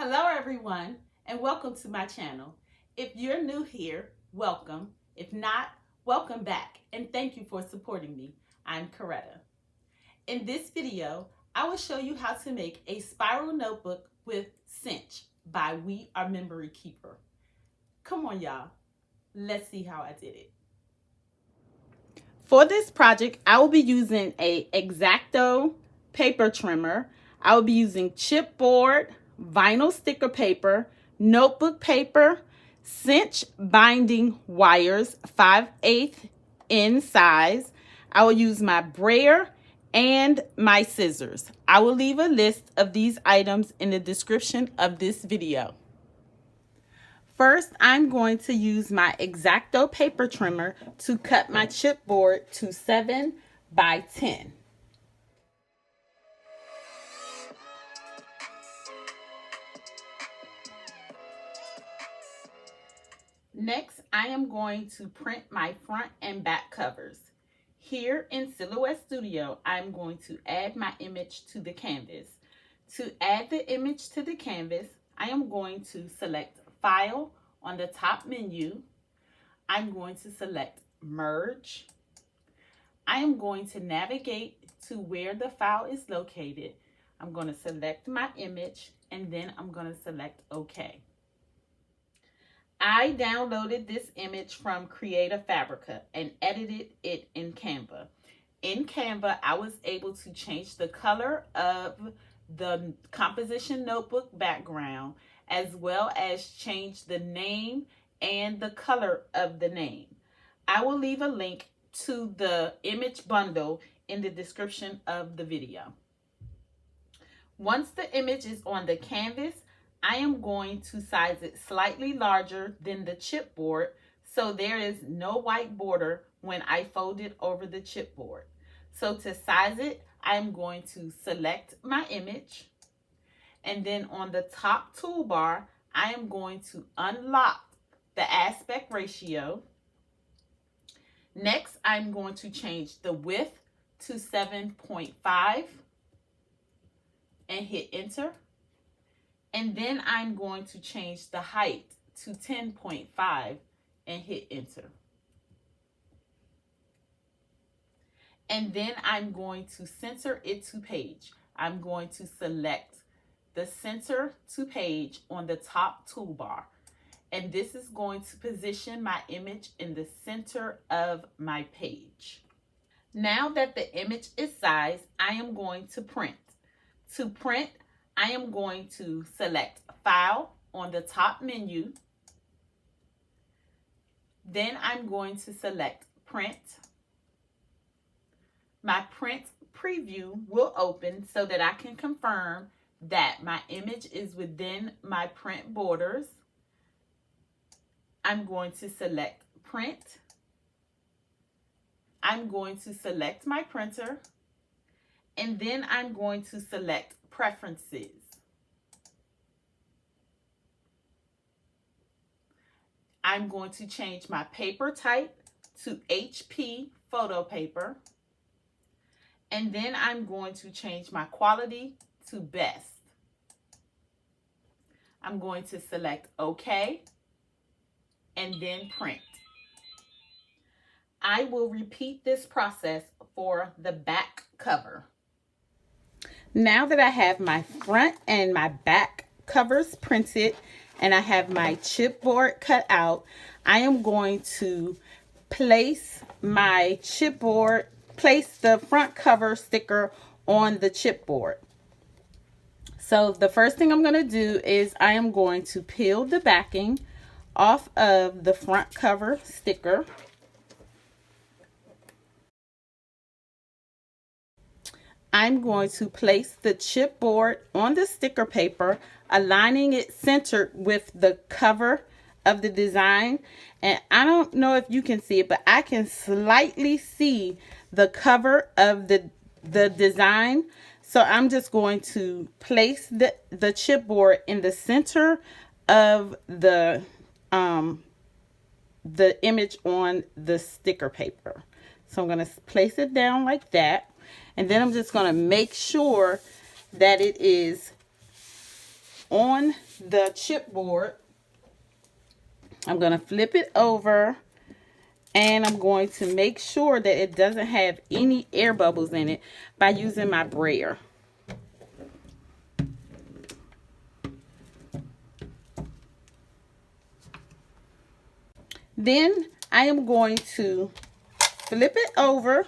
Hello everyone and welcome to my channel. If you're new here, welcome. If not, welcome back and thank you for supporting me. I'm Coretta. In this video, I will show you how to make a spiral notebook with Cinch by We Are Memory Keeper. Come on y'all, let's see how I did it. For this project, I will be using a X-Acto paper trimmer. I will be using chipboard, vinyl sticker paper, notebook paper, cinch binding wires, 5/8 in size. I will use my brayer and my scissors. I will leave a list of these items in the description of this video. First, I'm going to use my X-Acto paper trimmer to cut my chipboard to 7 by 10. Next, I am going to print my front and back covers. Here in Silhouette Studio, I'm going to add my image to the canvas. To add the image to the canvas, I am going to select File on the top menu. I'm going to select Merge. I am going to navigate to where the file is located. I'm going to select my image and then I'm going to select OK. I downloaded this image from Creative Fabrica and edited it in Canva. In Canva, I was able to change the color of the composition notebook background, as well as change the name and the color of the name. I will leave a link to the image bundle in the description of the video. Once the image is on the canvas, I am going to size it slightly larger than the chipboard so there is no white border when I fold it over the chipboard. So to size it, I'm going to select my image, and then on the top toolbar, I am going to unlock the aspect ratio. Next, I'm going to change the width to 7.5 and hit enter. And then I'm going to change the height to 10.5 and hit enter. And then I'm going to center it to page. I'm going to select the center to page on the top toolbar. And this is going to position my image in the center of my page. Now that the image is sized, I am going to print. To print, I am going to select File on the top menu. Then I'm going to select Print. My print preview will open so that I can confirm that my image is within my print borders. I'm going to select Print. I'm going to select my printer. And then I'm going to select Preferences. I'm going to change my paper type to HP photo paper. And then I'm going to change my quality to best. I'm going to select OK and then print. I will repeat this process for the back cover. Now that I have my front and my back covers printed and I have my chipboard cut out, I am going to place my chipboard, place the front cover sticker on the chipboard. So the first thing I'm going to do is I am going to peel the backing off of the front cover sticker. I'm going to place the chipboard on the sticker paper, aligning it centered with the cover of the design. And I don't know if you can see it, but I can slightly see the cover of the design. So I'm just going to place the chipboard in the center of the image on the sticker paper. So I'm going to place it down like that. And then I'm just going to make sure that it is on the chipboard. I'm going to flip it over, and I'm going to make sure that it doesn't have any air bubbles in it by using my brayer. Then I am going to flip it over.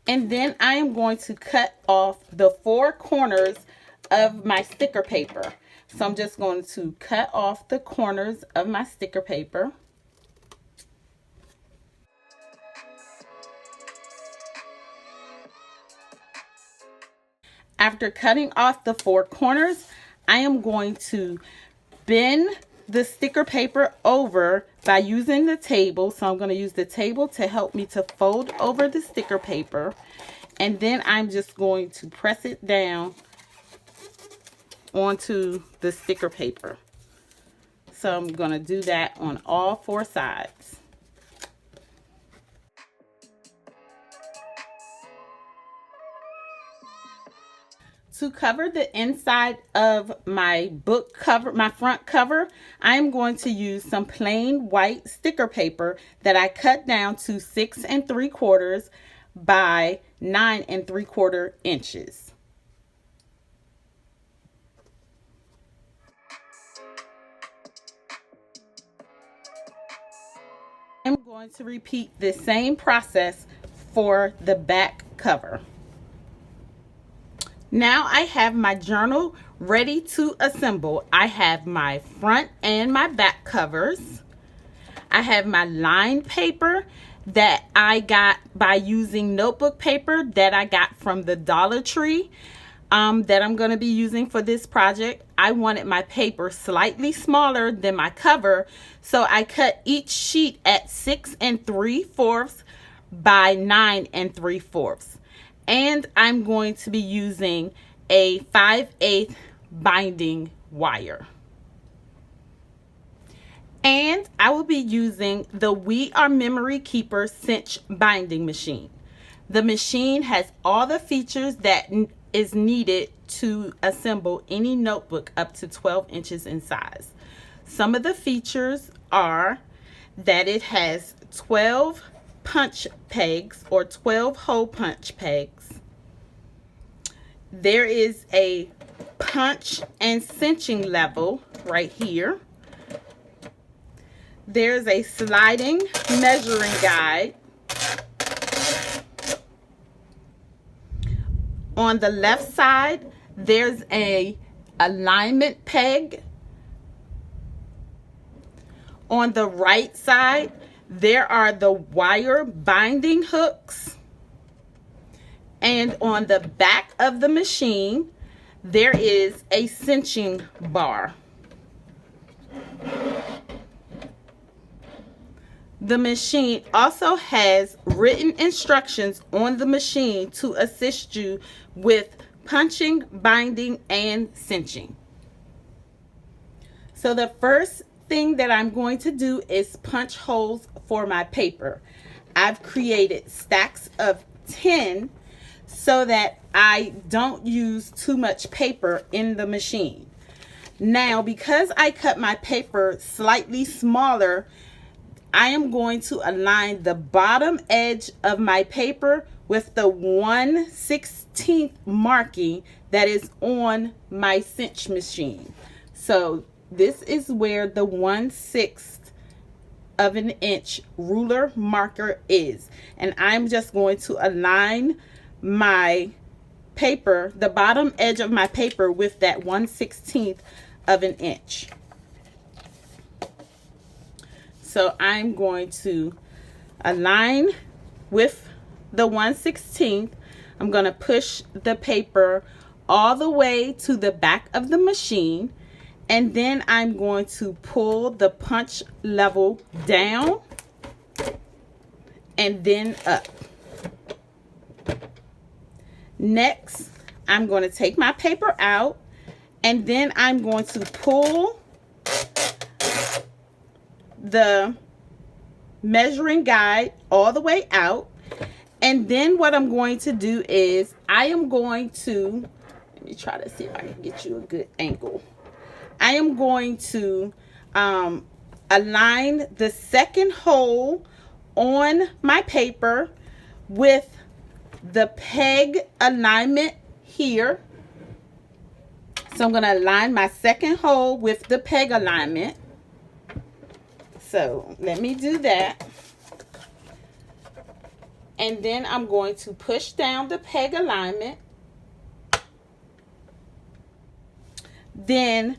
And then I am going to cut off the 4 corners of my sticker paper. So I'm just going to cut off the corners of my sticker paper. After cutting off the 4 corners, I am going to bend the sticker paper over by using the table. So I'm going to use the table to help me to fold over the sticker paper. And then I'm just going to press it down onto the sticker paper. So I'm going to do that on all 4 sides. To cover the inside of my book cover, my front cover, I am going to use some plain white sticker paper that I cut down to 6 3/4 by 9 3/4 inches. I'm going to repeat the same process for the back cover. Now I have my journal ready to assemble. I have my front and my back covers. I have my lined paper that I got by using notebook paper that I got from the Dollar Tree that I'm going to be using for this project. I wanted my paper slightly smaller than my cover, so I cut each sheet at 6 3/4 by 9 3/4. And I'm going to be using a 5/8 binding wire. And I will be using the We Are Memory Keeper Cinch binding machine. The machine has all the features that is needed to assemble any notebook up to 12 inches in size. Some of the features are that it has 12 punch pegs or 12 hole punch pegs. There is a punch and cinching level right here. There's a sliding measuring guide. On the left side, there's a alignment peg. On the right side, there are the wire binding hooks. And on the back of the machine, there is a cinching bar. The machine also has written instructions on the machine to assist you with punching, binding, and cinching. So the first thing that I'm going to do is punch holes for my paper. I've created stacks of 10 so that I don't use too much paper in the machine. Now, because I cut my paper slightly smaller, I am going to align the bottom edge of my paper with the 1/16 marking that is on my cinch machine. So this is where the 1/6 of an inch ruler marker is. And I'm just going to align my paper, the bottom edge of my paper, with that 1/16 of an inch. So I'm going to align with the 1/16. I'm going to push the paper all the way to the back of the machine, and then I'm going to pull the punch level down and then up. Next, I'm going to take my paper out, and then I'm going to pull the measuring guide all the way out. And then what I'm going to do is I am going to, let Let me try to see if I can get you a good angle. I am going to align the second hole on my paper with the peg alignment here. So I'm going to align my second hole with the peg alignment. So let me do that. And then I'm going to push down the peg alignment. Then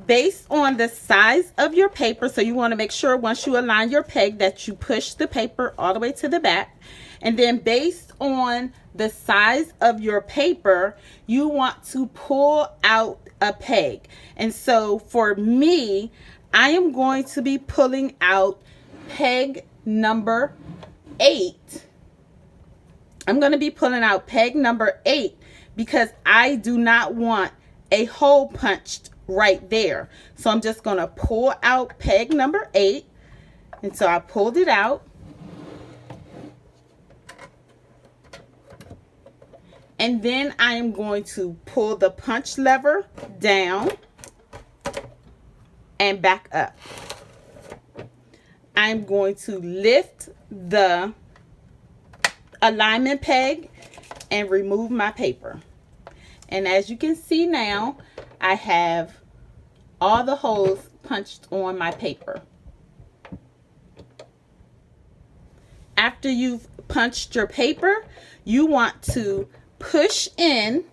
based on the size of your paper, so you want to make sure once you align your peg that you push the paper all the way to the back. And then based on the size of your paper, you want to pull out a peg. And so for me, I am going to be pulling out peg number 8. I'm going to be pulling out peg number 8 because I do not want a hole punched right there. So I'm just going to pull out peg number 8. And so I pulled it out. And then I am going to pull the punch lever down and back up. I'm going to lift the alignment peg and remove my paper. And as you can see now, I have all the holes punched on my paper. After you've punched your paper, you want to push in,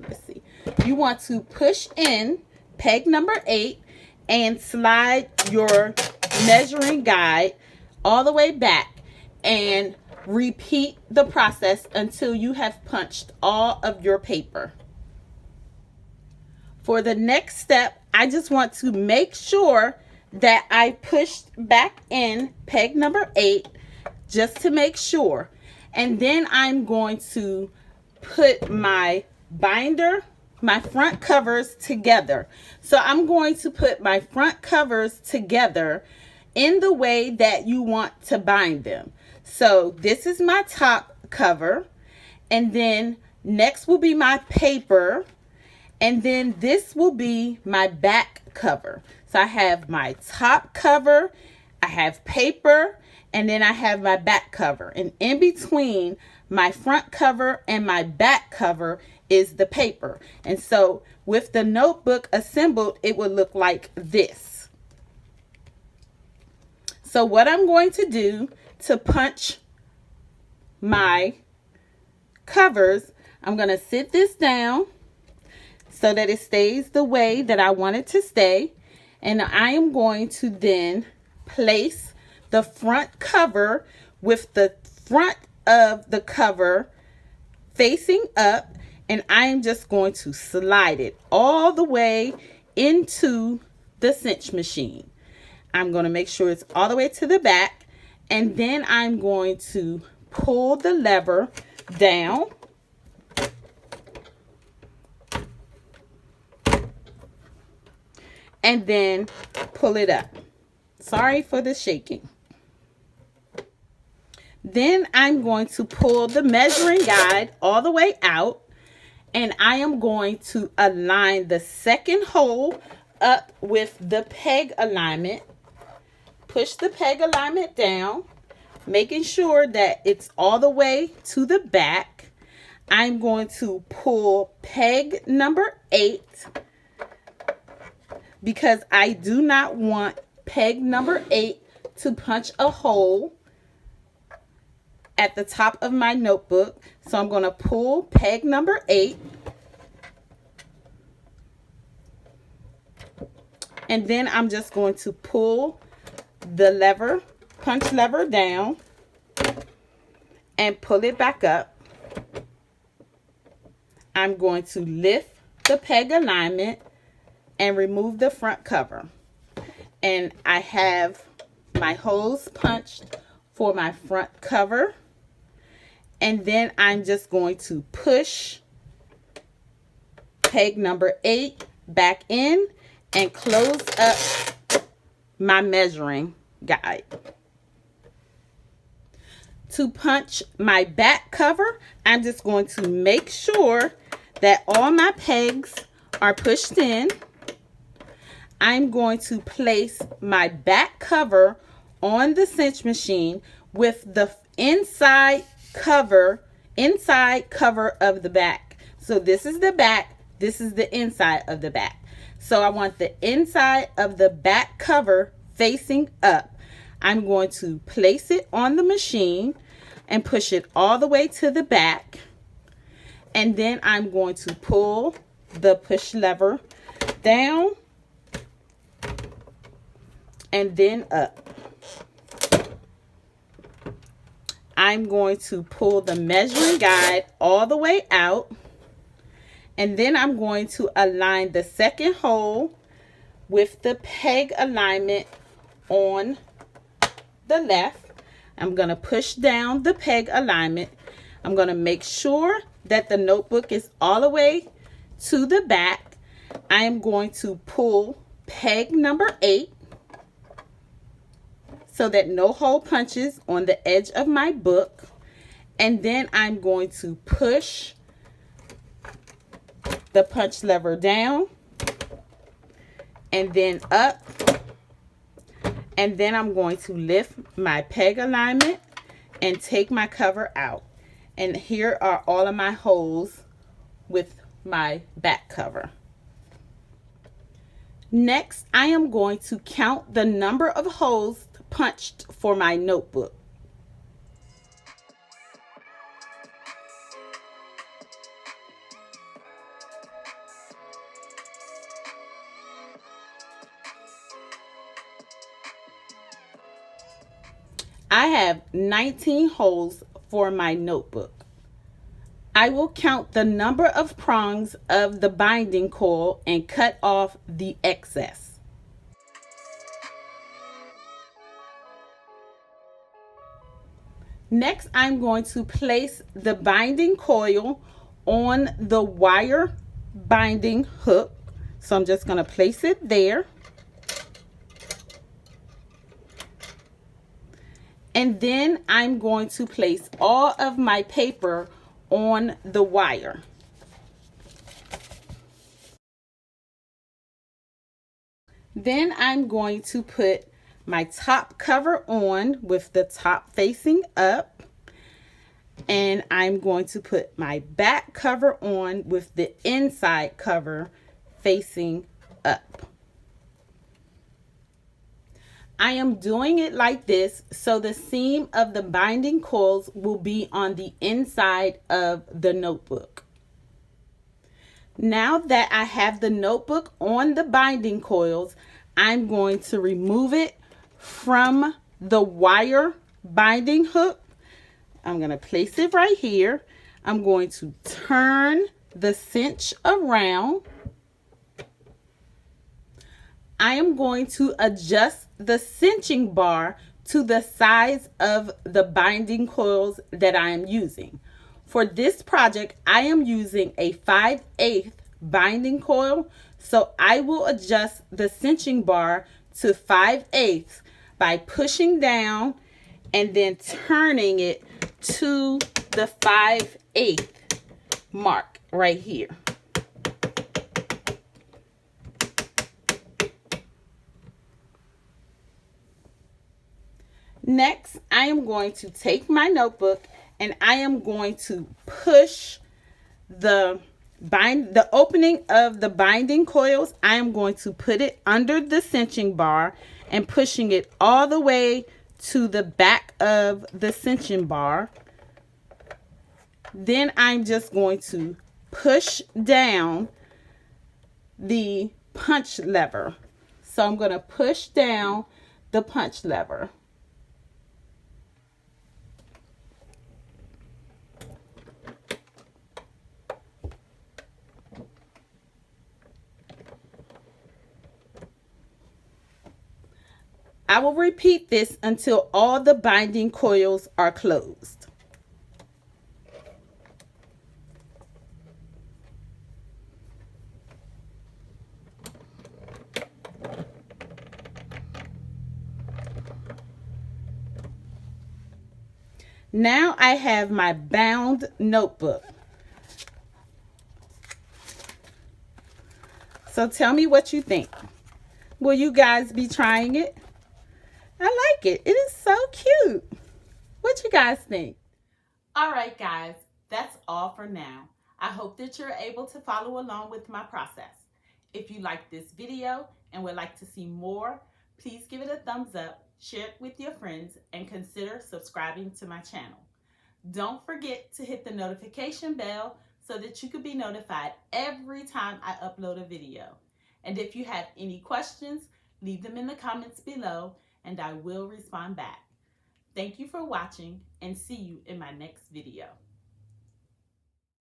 let's see, you want to push in peg number 8 and slide your measuring guide all the way back and repeat the process until you have punched all of your paper. For the next step, I just want to make sure that I pushed back in peg number 8 just to make sure. And then I'm going to put my binder, my front covers together. So I'm going to put my front covers together in the way that you want to bind them. So this is my top cover, and then next will be my paper, and then this will be my back cover. So I have my top cover, I have paper, and then I have my back cover. And in between my front cover and my back cover is the paper. And so with the notebook assembled, it would look like this. So what I'm going to do to punch my covers, I'm going to sit this down so that it stays the way that I want it to stay. And I am going to then place the front cover with the front of the cover facing up, and I am just going to slide it all the way into the cinch machine. I'm going to make sure it's all the way to the back, and then I'm going to pull the lever down and then pull it up. Sorry for the shaking. Then I'm going to pull the measuring guide all the way out, and I am going to align the second hole up with the peg alignment. Push the peg alignment down, making sure that it's all the way to the back. I'm going to pull peg number 8 because I do not want peg number 8 to punch a hole at the top of my notebook. So I'm going to pull peg number 8. And then I'm just going to pull the lever, punch lever down and pull it back up. I'm going to lift the peg alignment and remove the front cover. And I have my holes punched for my front cover. And then I'm just going to push peg number 8 back in and close up my measuring guide. To punch my back cover, I'm just going to make sure that all my pegs are pushed in, I'm going to place my back cover on the cinch machine with the inside cover of the back. So this is the back, this is the inside of the back. So I want the inside of the back cover facing up. I'm going to place it on the machine and push it all the way to the back. And then I'm going to pull the push lever down and then up. I'm going to pull the measuring guide all the way out. And then I'm going to align the second hole with the peg alignment on the left. I'm going to push down the peg alignment. I'm going to make sure that the notebook is all the way to the back. I am going to pull peg number 8 so that no hole punches on the edge of my book. And then I'm going to push the punch lever down and then up. And then I'm going to lift my peg alignment and take my cover out. And here are all of my holes with my back cover. Next, I am going to count the number of holes punched for my notebook. I have 19 holes for my notebook. I will count the number of prongs of the binding coil and cut off the excess. Next, I'm going to place the binding coil on the wire binding hook. So I'm just going to place it there. And then I'm going to place all of my paper on the wire. Then I'm going to put my top cover on with the top facing up. And I'm going to put my back cover on with the inside cover facing up. I am doing it like this so the seam of the binding coils will be on the inside of the notebook. Now that I have the notebook on the binding coils, I'm going to remove it from the wire binding hook. I'm going to place it right here. I'm going to turn the cinch around. I am going to adjust the cinching bar to the size of the binding coils that I am using. For this project, I am using a 5/8 binding coil, so I will adjust the cinching bar to 5/8 by pushing down and then turning it to the 5/8 mark right here. Next, I am going to take my notebook and I am going to push the opening of the binding coils. I am going to put it under the cinching bar and pushing it all the way to the back of the cinching bar. Then I'm just going to push down the punch lever. So I'm going to push down the punch lever. I will repeat this until all the binding coils are closed. Now I have my bound notebook. So tell me what you think. Will you guys be trying it? I like it. It is so cute. What you guys think? All right, guys, that's all for now. I hope that you're able to follow along with my process. If you like this video and would like to see more, please give it a thumbs up, share it with your friends, and consider subscribing to my channel. Don't forget to hit the notification bell so that you can be notified every time I upload a video. And if you have any questions, leave them in the comments below and I will respond back. Thank you for watching and see you in my next video.